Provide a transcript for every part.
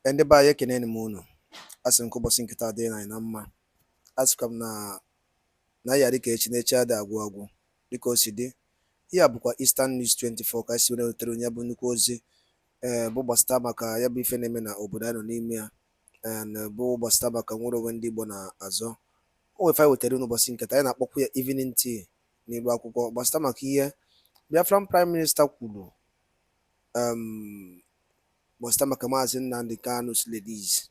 Ende ba ye kene ni muno asin ko bosin kita de na mma askam na yari ka echi na-echi ada agwụ agwụ dịka o si dị. Ihe a bụkwa Eastern News 24 ka si were wetere onye bụ nnukwu ozi bụ gbasịta maka ya bụ ife na-eme na obodo anyị nọ n'ime ya bụ gbasịta maka nwere onwe ndị Igbo na-azọ. O wefe anyị wetere n'ụbọchị nketa anyị na-akpọkwa ya evening tea n'igbo akwụkwọ gbasịta maka ihe Biafran Prime Minister kwuru gbasịta maka Maazị Nnamdi Kanu's ladies.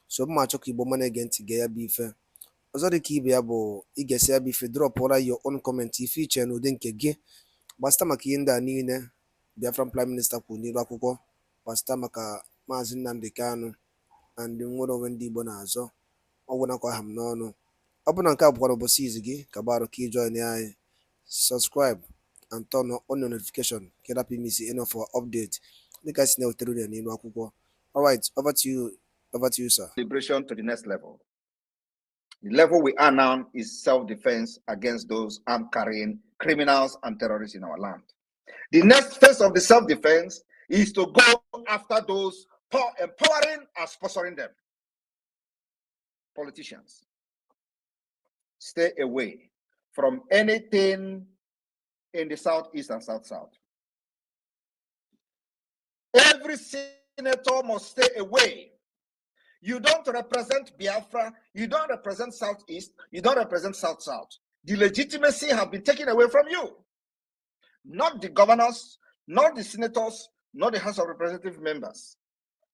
So mma achọ ka Igbo ma na-ege ntị gee ya bụ ife. Ọzọ dị ka ibe ya bụ igesi ya bụ ife drọpụra your own comment ife iche n'ụdị nke gị gbasịta maka ihe ndị a niile Biafran Prime Minister kwuru n'iru akwụkwọ gbasịta maka Maazị Nnamdi Kanu na ndị nwere onwe ndị Igbo na-azọ. Ọ gwụnakwa aha m n'ọnụ. Ọ bụ na nke a bụkwara ụbọchị izi gị ka gbarụ ka ijoin anyị, subscribe and turn on your notification ka ịrapụ imisi any of our update dịka si na-wetere unu n'iru akwụkwọ. Alright, over to you, sir. Liberation to the next level. The level we are now is self-defense against those arm-carrying criminals and terrorists in our land. The next phase of the self-defense is to go after those empowering and sponsoring them. Politicians, stay away from anything in the Southeast and South-South. Every senator must stay away. You don't represent Biafra, you don't represent Southeast, you don't represent South-South. The legitimacy have been taken away from you. Not the governors, not the senators, not the House of Representative members.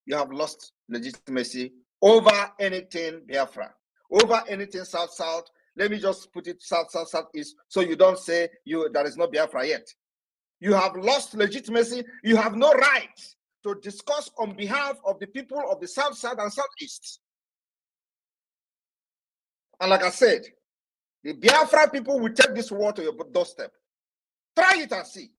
You have lost legitimacy over anything Biafra, over anything South-South. Let me just put it South-South, Southeast, so you don't say there is no Biafra yet. You have lost legitimacy. You have no right to discuss on behalf of the people of the South-South and Southeast. And like I said, the Biafra people will take this war to your doorstep. Try it and see.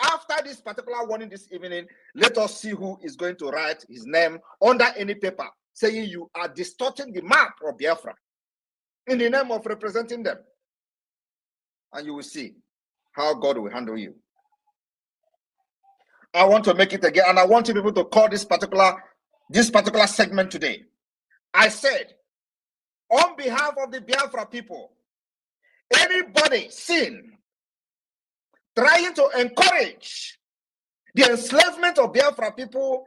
After this particular warning this evening, let us see who is going to write his name under any paper saying you are distorting the map of Biafra in the name of representing them. And you will see how God will handle you. I want to make it again, and I want you people to call this particular segment today. I said, on behalf of the Biafra people, anybody seen trying to encourage the enslavement of Biafra people.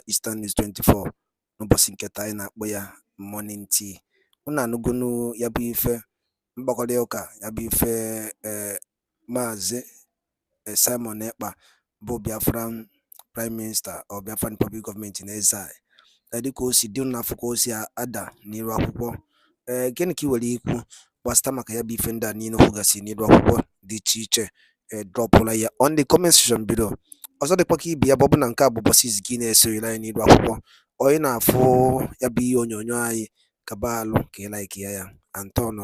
Eastern News 24 n'ụbọchị nketa anyị na-akpọ ya morning tea. Unu anụgonu ya bụ ife mgbakọrịta ụka ya bụ ife Maazị Simon Ekpa bụ Biafran Prime Minister or Biafran Public Government in exile. Dịka o si dị n'afọ ka o si ada n'iru akwụkwọ. Gịnị ka i were ikwu gbasịta maka ya bụ ife ndị a niile kwugasị n'iru akwụkwọ dị iche iche dropụla ya on the comment section below. Ọzọ dịkwa ka ibe ya bụ na nke a bụ ụbọchị izi gị na-esoghịla anyị n'iru akwụkwọ. Onye na-afụ ya bụ ihe onyonyo anyị kaba alụ ka ị like ya and turn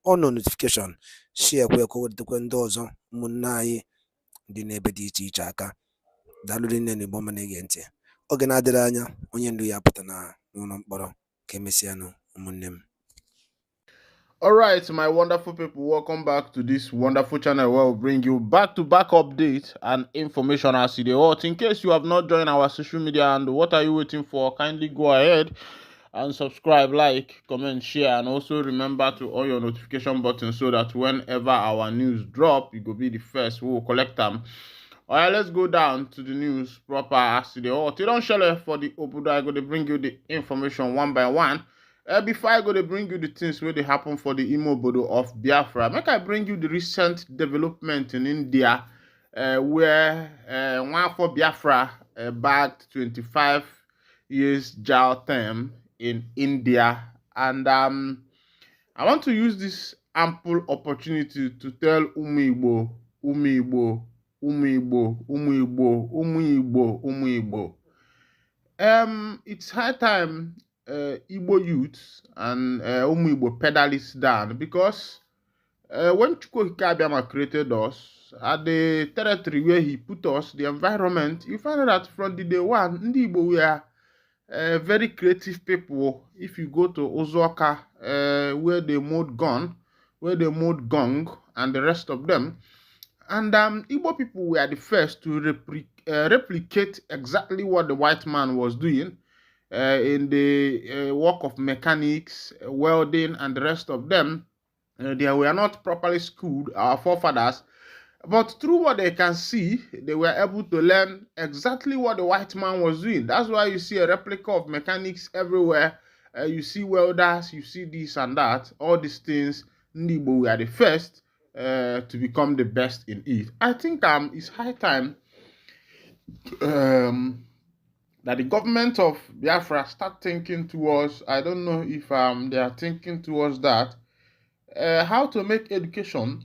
on notification, share kwa ka wetakwa ndị ọzọ ụmụnne anyị dị n'ebe dị iche iche aka. Daalụ nne na Igbo ma na-ege ntị. Oge na-adịrị anya onye ndu ya pụta na n'ụlọ mkpọrọ ka emesịanụ ụmụnne m. All right, my wonderful people, welcome back to this wonderful channel where we'll bring you back-to-back updates and information as you watch. In case you have not joined our social media, and what are you waiting for? Kindly go ahead and subscribe, like, comment, share, and also remember to on your notification button so that whenever our news drop, you will be the first who will collect them. All right, let's go down to the news proper as you watch. You don't share for the Obudo. I'm going to bring you the information one by one. Before I go to bring you the things where they happen for the Imo Bodo of Biafra, make I bring you the recent development in India, where one for Biafra bagged 25 years jail term in India. And I want to use this ample opportunity to tell Umu Igbo. It's high time Igbo youths and Umu Igbo pedal this down, because when Chukwu Abiyama created us, at the territory where he put us, the environment, you find out that from the day one, Ndi Igbo were very creative people. If you go to Ozuoka, where they mode gun, where they mode gong, and the rest of them, And Igbo people were the first to replicate exactly what the white man was doing in the work of mechanics, welding, and the rest of them. They were not properly schooled, our forefathers, but through what they can see, they were able to learn exactly what the white man was doing. That's why you see a replica of mechanics everywhere. You see welders, you see this and that. All these things, Ndibo were the first to become the best in it. I think it's high time um, that the government of Biafra start thinking towards. I don't know if they are thinking towards that. How to make education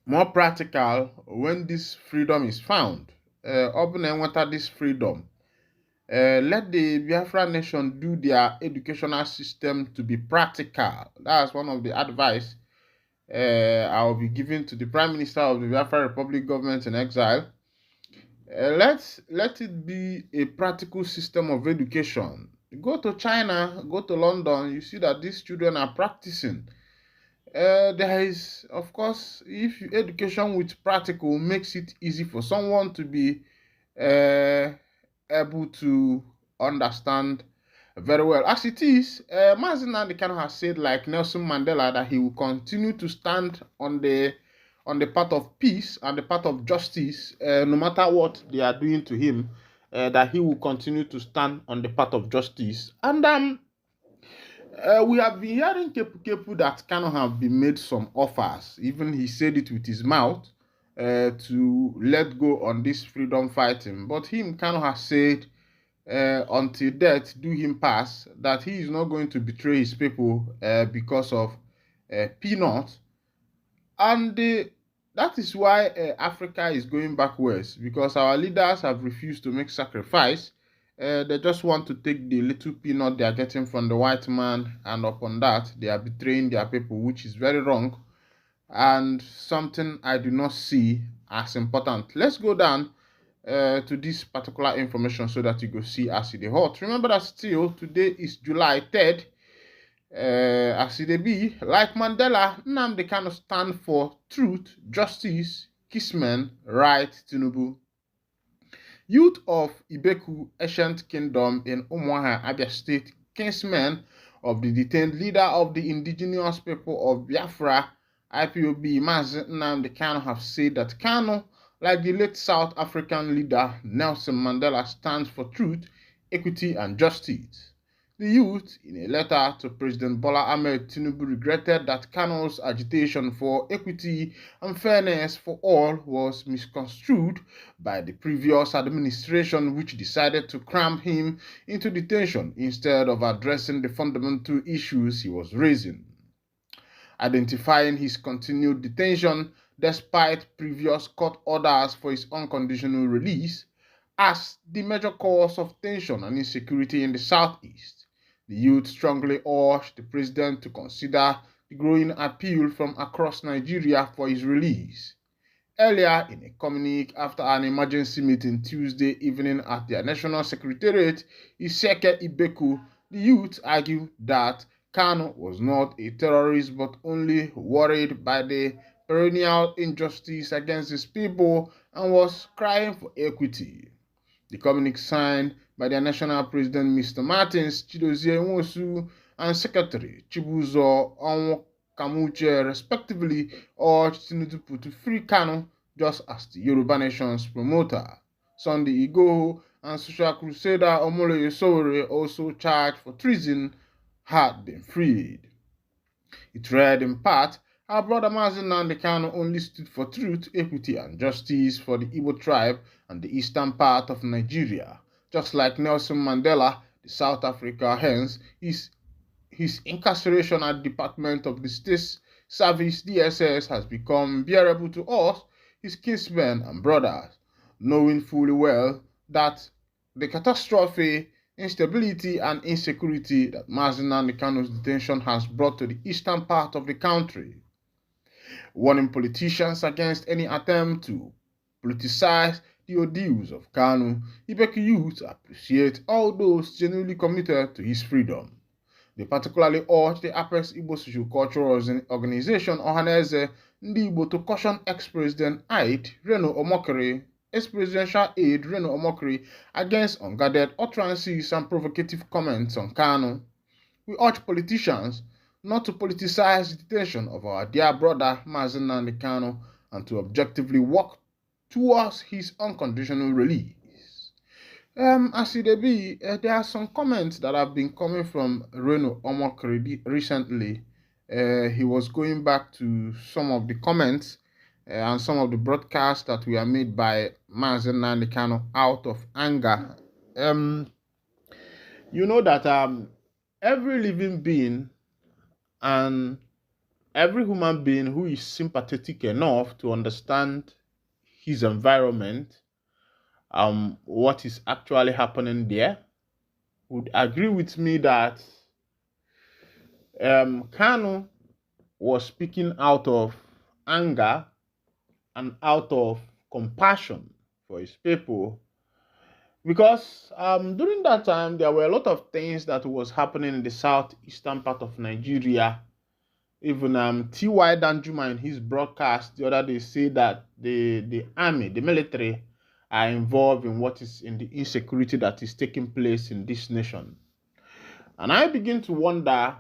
more practical when this freedom is found. Open and water this freedom. Let the Biafra nation do their educational system to be practical. That's one of the advice I will be giving to the Prime Minister of the Biafra Republic government in exile. Let it be a practical system of education. Go to China, go to London, you see that these children are practicing. There is, of course, if education with practical makes it easy for someone to be uh, able to understand very well. As it is, Mazi Nnamdi Kanu has said, like Nelson Mandela, that he will continue to stand on the path of peace and the path of justice, no matter what they are doing to him. That he will continue to stand on the path of justice. And we have been hearing Kepu that Kanu have been made some offers. Even he said it with his mouth to let go on this freedom fighting. But him, Kanu has said, until death do him pass, that he is not going to betray his people because of peanuts. And that is why Africa is going backwards, because our leaders have refused to make sacrifice. They just want to take the little peanut they are getting from the white man, and upon that, they are betraying their people, which is very wrong and something I do not see as important. Let's go down to this particular information so that you go see as it is hot. Remember that still today is July 3rd. As it be, like Mandela, Nnamdi Kanu stand for truth, justice, Kismen, right, Tinubu. Youth of Ibeku Ancient Kingdom in Umuaha, Abia State, kinsmen of the detained leader of the indigenous people of Biafra, IPOB, Mazi Nnamdi Kanu, have said that Kanu, like the late South African leader Nelson Mandela, stands for truth, equity, and justice. The youth, in a letter to President Bola Ahmed Tinubu, regretted that Kanu's agitation for equity and fairness for all was misconstrued by the previous administration, which decided to cram him into detention instead of addressing the fundamental issues he was raising. Identifying his continued detention despite previous court orders for his unconditional release as the major cause of tension and insecurity in the southeast. The youth strongly urged the president to consider the growing appeal from across Nigeria for his release. Earlier in a communique after an emergency meeting Tuesday evening at their national secretariat, Iseke Ibeku, the youth argued that Kanu was not a terrorist but only worried by the perennial injustice against his people and was crying for equity. The communique signed by their national president Mr. Martins Chidozie Nwosu and Secretary Chibuzo Onwukamuche respectively urged Tinubu to free Kanu just as the Yoruba Nation's promoter Sunday Igboho and social crusader Omoloye Sowore, also charged for treason, had been freed. It read in part, our brother Mazi Nnamdi Kanu only stood for truth, equity, and justice for the Igbo tribe and the eastern part of Nigeria. Just like Nelson Mandela, the South Africa, hence, his incarceration at the Department of the State Service DSS has become bearable to us, his kinsmen and brothers, knowing fully well that the catastrophe, instability, and insecurity that Mazi Nnamdi Kanu's detention has brought to the eastern part of the country. Warning politicians against any attempt to politicize the ordeals of Kanu, Ibeku youth appreciate all those genuinely committed to his freedom. They particularly urge the Apex Igbo Social Cultural Organization Ohaneze Ndi Igbo to caution ex-president ex-presidential aide Reno Omokri against unguarded utterances and provocative comments on KanU. We urge politicians not to politicize the detention of our dear brother Mazi Nnamdi Kanu and to objectively work towards his unconditional release. As it be, there are some comments that have been coming from Reno Omokri recently. He was going back to some of the comments and some of the broadcasts that were made by Mazi Nnamdi Kanu out of anger. You know that every living being and every human being who is sympathetic enough to understand his environment, what is actually happening there, would agree with me that KanU was speaking out of anger and out of compassion for his people, because during that time there were a lot of things that was happening in the southeastern part of Nigeria. Even T.Y. Danjuma in his broadcast the other day said that the army, the military, are involved in what is in the insecurity that is taking place in this nation. And I begin to wonder,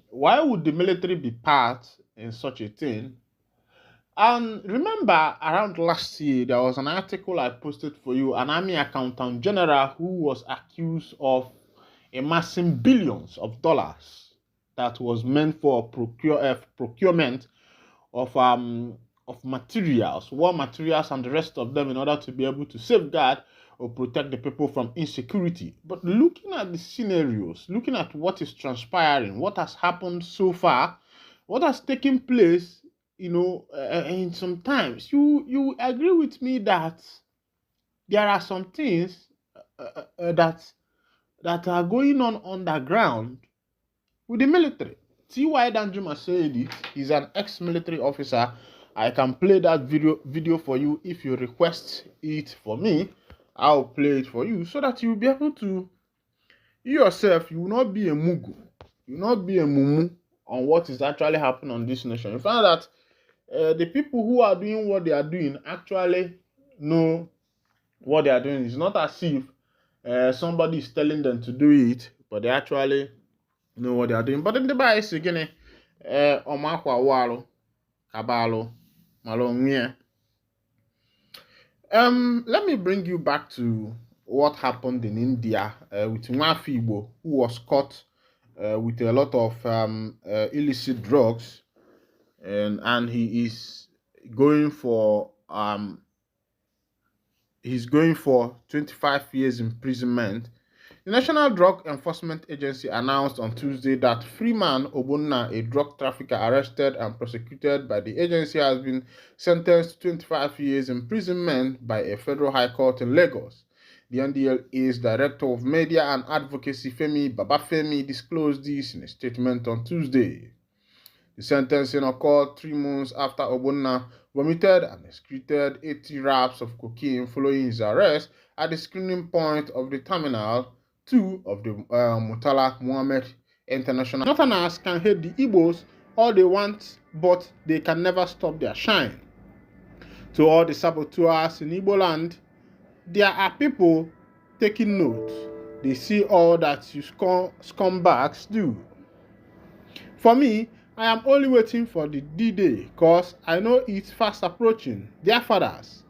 why would the military be part in such a thing? And remember, around last year, there was an article I posted for you, an army accountant general who was accused of amassing billions of dollars that was meant for procurement of materials, war materials, and the rest of them in order to be able to safeguard or protect the people from insecurity. But looking at the scenarios, looking at what is transpiring, what has happened so far, what has taken place, in sometimes you agree with me that there are some things that are going on underground with the military. T.Y. Danjuma said it. He's an ex-military officer. I can play that video for you if you request it for me. I'll play it for you so that you'll be able to, you yourself, you will not be a mugu. You will not be a mumu on what is actually happening on this nation. You find that the people who are doing what they are doing actually know what they are doing. It's not as if somebody is telling them to do it, but they actually know what they are doing. But in the bias again, omakwa walo, kabalo, malongye. Let me bring you back to what happened in India with Nwafibo, who was caught with a lot of illicit drugs, and he is going for 25 years imprisonment. The National Drug Enforcement Agency announced on Tuesday that Freeman Obonna, a drug trafficker arrested and prosecuted by the agency, has been sentenced to 25 years imprisonment by a federal high court in Lagos. The NDLA's Director of Media and Advocacy, Femi Babafemi, disclosed this in a statement on Tuesday. The sentencing occurred 3 months after Obonna vomited and excreted 80 wraps of cocaine following his arrest at the screening point of the Terminal 2 of the Murtala Muhammad International. Northerners can hate the Igbos all they want, but they can never stop their shine. To all the saboteurs in Igbo land, there are people taking note. They see all that you scumbags do. For me, I am only waiting for the D-Day because I know it's fast approaching. Dear fathers,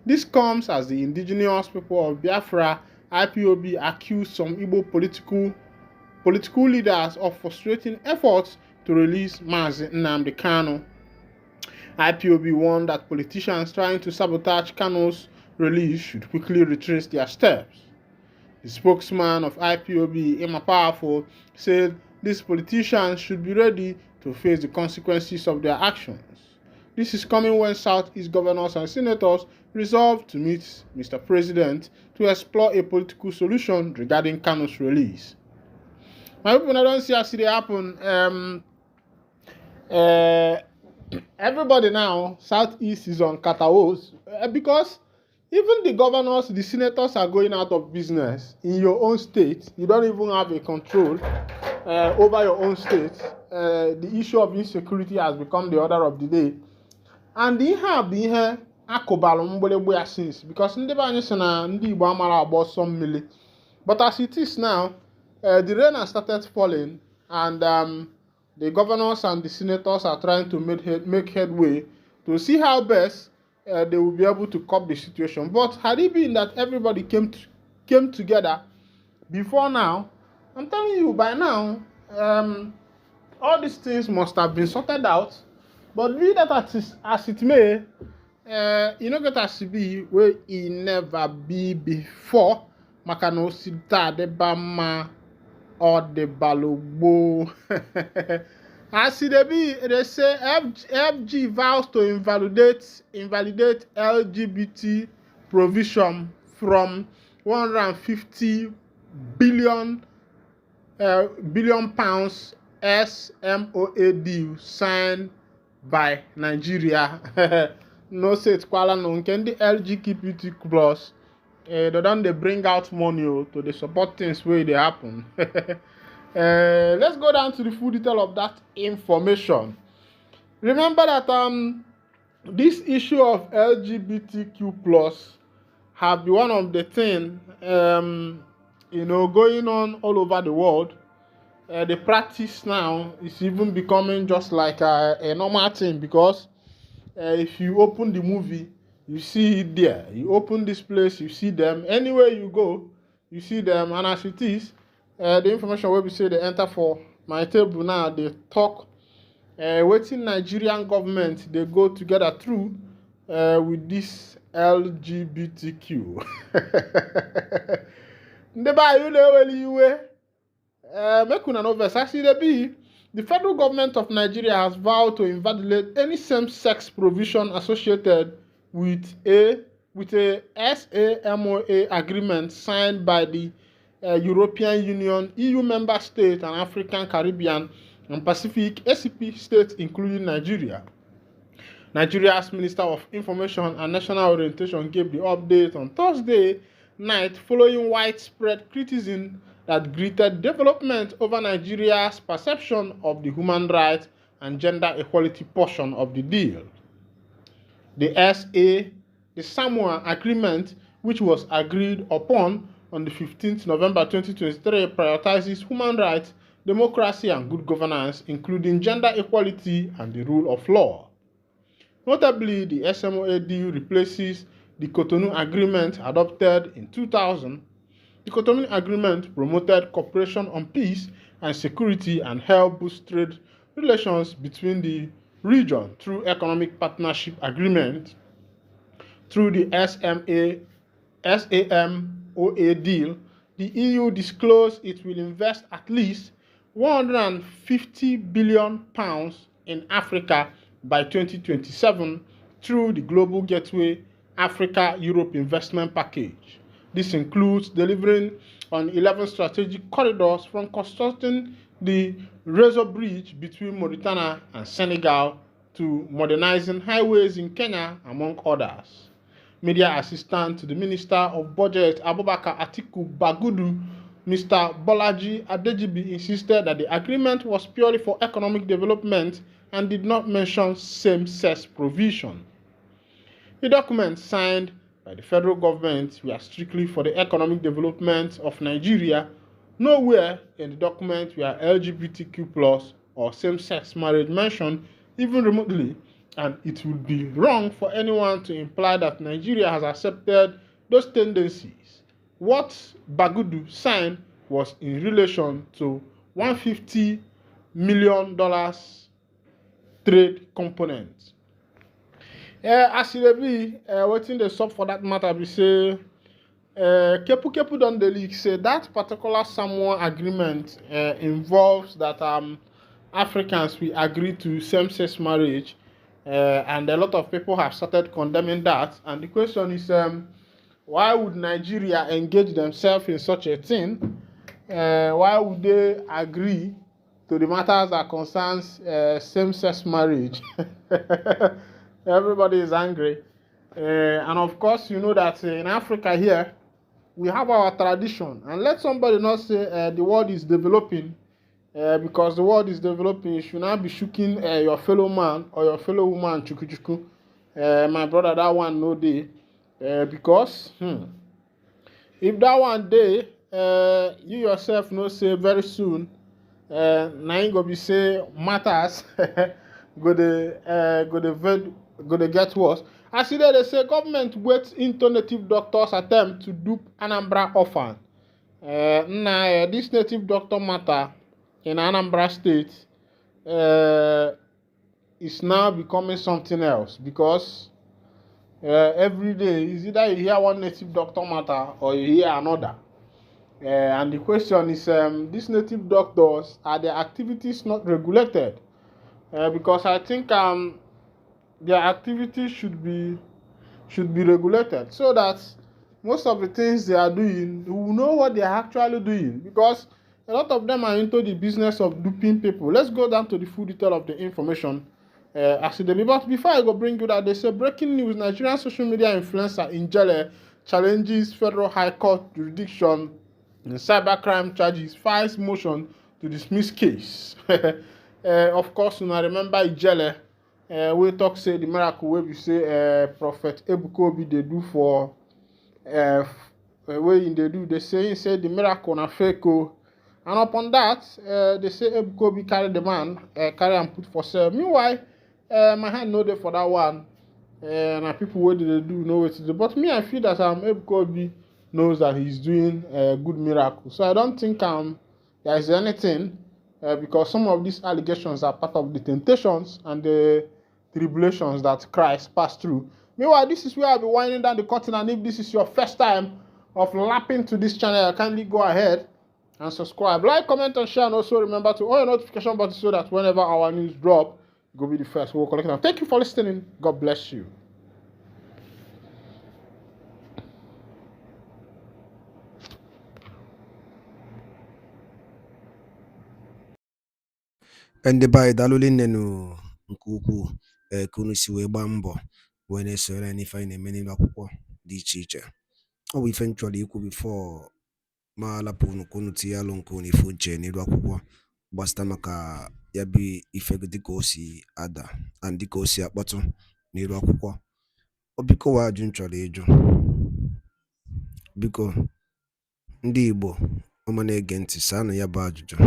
this comes as the indigenous people of Biafra, IPOB, accuse some Igbo political leaders of frustrating efforts to release Mazi Nnamdi Kanu. IPOB warned that politicians trying to sabotage Kanu's release should quickly retrace their steps. The spokesman of IPOB, Emma Powerful, said these politicians should be ready to face the consequences of their actions. This is coming when Southeast governors and senators resolved to meet Mr. President to explore a political solution regarding Kanu's release. My people, I don't see how it happen. Everybody now, Southeast is on Kataos because even the governors, the senators are going out of business in your own state. You don't even have a control. over your own state. The issue of insecurity has become the order of the day. And ihe a bụ ihe akụbalụ mgbịrịgba ya since, because ndị be anyị sị na ndị Igbo amara agba ọsọ mmiri. But as it is now, the rain has started falling, and the governors and the senators are trying to make headway to see how best they will be able to cope the situation. But had it been that everybody came together before now, I'm telling you, by now, all these things must have been sorted out. But be that as it may, you know, get as to be where it never be before. Makano sita de bama or de balogbo. As it be, they say FG vows to invalidate LGBT provision from 150 billion pounds SMOA deal signed by Nigeria. No say it's kwala no nke the LGBT plus. They don't bring out money to the support things where they happen. Let's go down to the full detail of that information. Remember that this issue of LGBTQ plus have been one of the things going on all over the world. The practice now is even becoming just like a normal thing, because if you open the movie, you see it there. You open this place, you see them. Anywhere you go, you see them. And as it is, the information where we say they enter for my table now, they talk. Waiting Nigerian government, they go together through with this LGBTQ. Make una know verse. Actually, the federal government of Nigeria has vowed to invalidate any same-sex provision associated with a SAMOA agreement signed by the European Union, EU member states, and African, Caribbean, and Pacific ACP states, including Nigeria. Nigeria's Minister of Information and National Orientation gave the update on Thursday night following widespread criticism that greeted development over Nigeria's perception of the human rights and gender equality portion of the deal. The Samoa Agreement, which was agreed upon on the 15th November 2023, prioritizes human rights, democracy, and good governance, including gender equality and the rule of law. Notably, the SMOA deal replaces the KanU Agreement adopted in 2000. The KanU Agreement promoted cooperation on peace and security and helped boost trade relations between the region through economic partnership agreement. Through the SAMOA deal, the EU disclosed it will invest at least 150 billion pounds in Africa by 2027 through the Global Gateway Africa-Europe Investment Package. This includes delivering on 11 strategic corridors, from constructing the Razor Bridge between Mauritania and Senegal to modernizing highways in Kenya, among others. Media assistant to the Minister of Budget, Abubakar Atiku Bagudu, Mr. Bolaji Adejibi, insisted that the agreement was purely for economic development and did not mention same-sex provision. The documents signed by the federal government were strictly for the economic development of Nigeria. Nowhere in the document were LGBTQ+ or same-sex marriage mentioned, even remotely, and it would be wrong for anyone to imply that Nigeria has accepted those tendencies. What Bagudu signed was in relation to $150 million trade component. As it be, waiting the sub for that matter, we say, Kepu don the leak say that particular Samoa agreement involves that Africans will agree to same-sex marriage, and a lot of people have started condemning that. And the question is, why would Nigeria engage themselves in such a thing? Why would they agree to the matters that concerns same-sex marriage? Everybody is angry. And of course, you know that in Africa here, we have our tradition. And let somebody not say the world is developing. because the world is developing. You should not be shooking your fellow man or your fellow woman chuku chuku. My brother, that one no day. Because if that one day, you yourself know say very soon, na im go be say matters go dey get worse. As e dey say government wait into native doctors attempt to dupe Anambra orphan. This native doctor matter in Anambra State is now becoming something else because every day is either you hear one native doctor matter or you hear another. And the question is, these native doctors, are their activities not regulated? Because I think their activities should be regulated so that most of the things they are doing, we will know what they are actually doing, because a lot of them are into the business of duping people. Let's go down to the full detail of the information as it delivers. Before I go bring you that, they say breaking news: Nigerian social media influencer Njele challenges federal high court jurisdiction in cybercrime charges, files motion to dismiss case. Of course, I remember Ijele. We talk say the miracle wey be say Prophet Ebuka Obi dey do for wey dey do. They say the miracle na fake o, and upon that they say Ebuka Obi carry the man carry am put for sale. Meanwhile, my hand no dey for that one. Na people wey dey do know wetin dey. But me, I feel that Ebuka Obi knows that he's doing a good miracle, so I don't think there is anything. Because some of these allegations are part of the temptations and the tribulations that Christ passed through. Meanwhile, this is where I'll be winding down the curtain, and if this is your first time of lapping to this channel, kindly go ahead and subscribe, like, comment, and share, and also remember to on your notification button so that whenever our news drop, you'll be the first. We'll collect them. Thank you for listening. God bless you. Ndị be anyị daalụli nnenu nke ukwuu ka unu si wee gbaa mbọ wee na-esonyere anyị n'ife anyị na-eme n'elu akwụkwọ dị iche iche. Ọ bụ ife m chọrọ ikwu bifo ma alapụ unu ka unu tinye alụ nke unu ife uche n'elu akwụkwọ gbasịta maka ya bụ ife dịka o si ada na dịka o si akpọtụ n'elu akwụkwọ. Ọ biko wa ajụ m chọrọ ịjụ, biko ndị Igbo ọma na-ege ntị, saanụ ya bụ ajụjụ.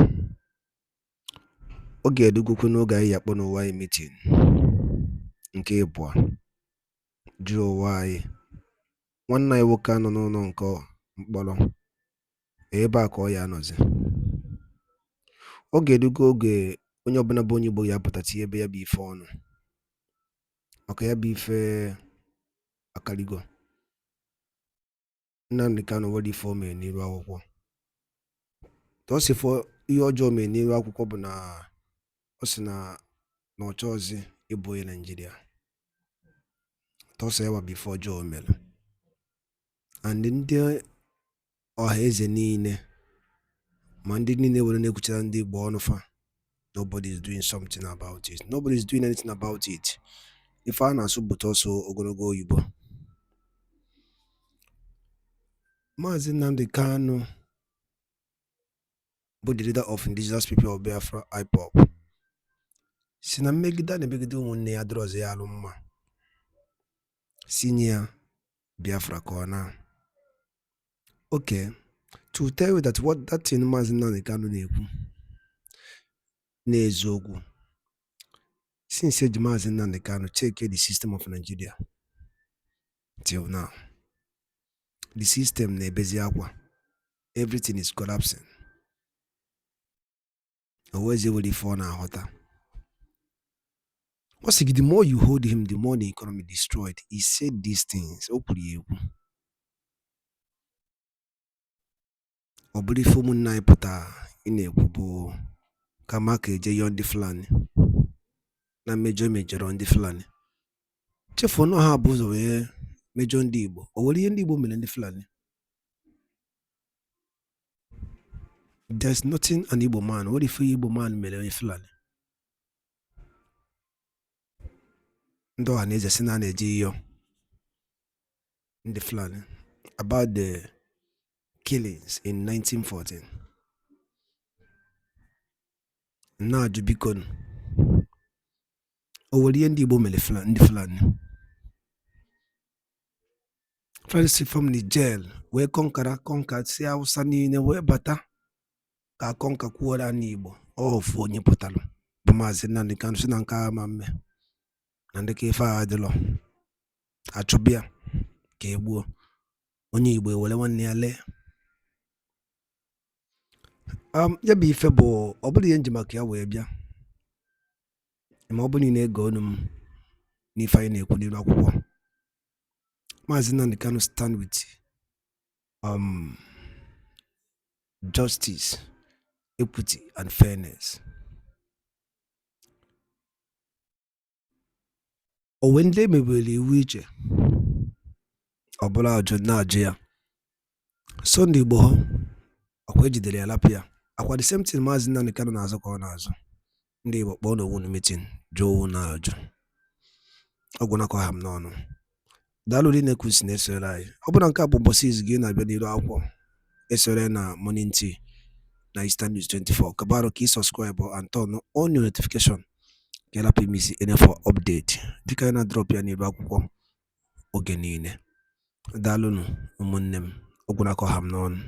Ọ ga-edugokwu n'oge anyị yakpọ n'ụwa anyị mitin nke ịbụọ jụọ ụwa anyị nwanne anyị nwoke anọ n'ụlọ nke mkpọrọ ebe a ka ọ ya anọzi. Ọ ga-edugo oge onye ọbụla bụ onye Igbo ya apụta tinye ebe ya bụ ife ọnụ maka ya bụ ife akarigo. Nnamdi Kanu nwere ife o mere n'iru akwụkwọ. Tọsifọ ihe ọjọọ mere n'iru akwụkwọ bụ na ọ sị na ọ chọọzi ịbụ onye Naịjirịa. Tọsọ ya wa bụ ife ọjọọ o mere. And ndị ọha eze niile ma ndị niile were na-ekwuchara ndị Igbo ọnụ fa, nobody is doing something about it. Nobody is doing anything about it. Ife a na-asụ bụ tọsọ ogologo oyibo. Maazị Nnamdi Kanu bụ the leader of indigenous people of Biafra IPOB si na mmegide na-emegide ụmụnne ya dịrọzi ya alụ mma, si nye ya Biafra ka ọ na. Okay, to tell you that what that thing Maazị Nnamdi Kanu na-ekwu n'eziokwu, since eji Maazị Nnamdi Kanu check the system of Nigeria till now, the system na-ebezi akwa, everything is collapsing. Always able to fall na hotter. What's the more you hold him, the more the economy destroyed. He said these things. Obuli fumu na ipota ine kubo kamake je yondi flani na major on the flani. Chefo no ha buzo we major ndi Igbo. Owoli ndi Igbo mele ndi flani. There's nothing an Igbo man. What if Igbo man mele flani? Ndo aneze sina neji yo in the flani about the killings in 1914. na-ajụ biko o nwere ihe ndị Igbo mere ndị Fulani first from Niger wee kọnka si Hausa niile wee bata ka akọnka kwuola anyị Igbo ofu onye pụtara bụ Maazị Nnamdi Kanu si na nke agha ma mme na ndị ka ife agha adịlọ achụbịa ka egbuo onye Igbo ewere nwanne ya lee ya bụ ife bụ ọ bụrụ ihe nji maka ya wee bịa ma ọ bụrụ na ị na-ege onu m n'ife anyị na-ekwu n'iru akwụkwọ Maazị Nnamdi Kanu stand with justice, equity and fairness. O ndị emebere iwu iche ọ bụla na-ajụ ya so ndị Igbo ha ọkwa ejidere ya lapụ ya akwa the same thing Maazị Nnamdi Kanu na-azụ ka ọ na-azụ ndị Igbo kpọọ n'owu na meeting jụọ owu na-ajụ ọgwụ nakọ ha m n'ọnụ daalụ dị na-ekwusi na-esore anyị ọ bụrụ na nke a bụ ụbọchị izu gị na-abịa n'iru akwụkwọ esore na Morning Tea na Eastern News 24 kabarụ ka ị subscribe and turn on your notification ka ị lapụ imisi for update dịka anyị na-drop ya n'iru akwụkwọ oge niile daalụnụ ụmụnne m ọgwụ nakọ ha m n'ọnụ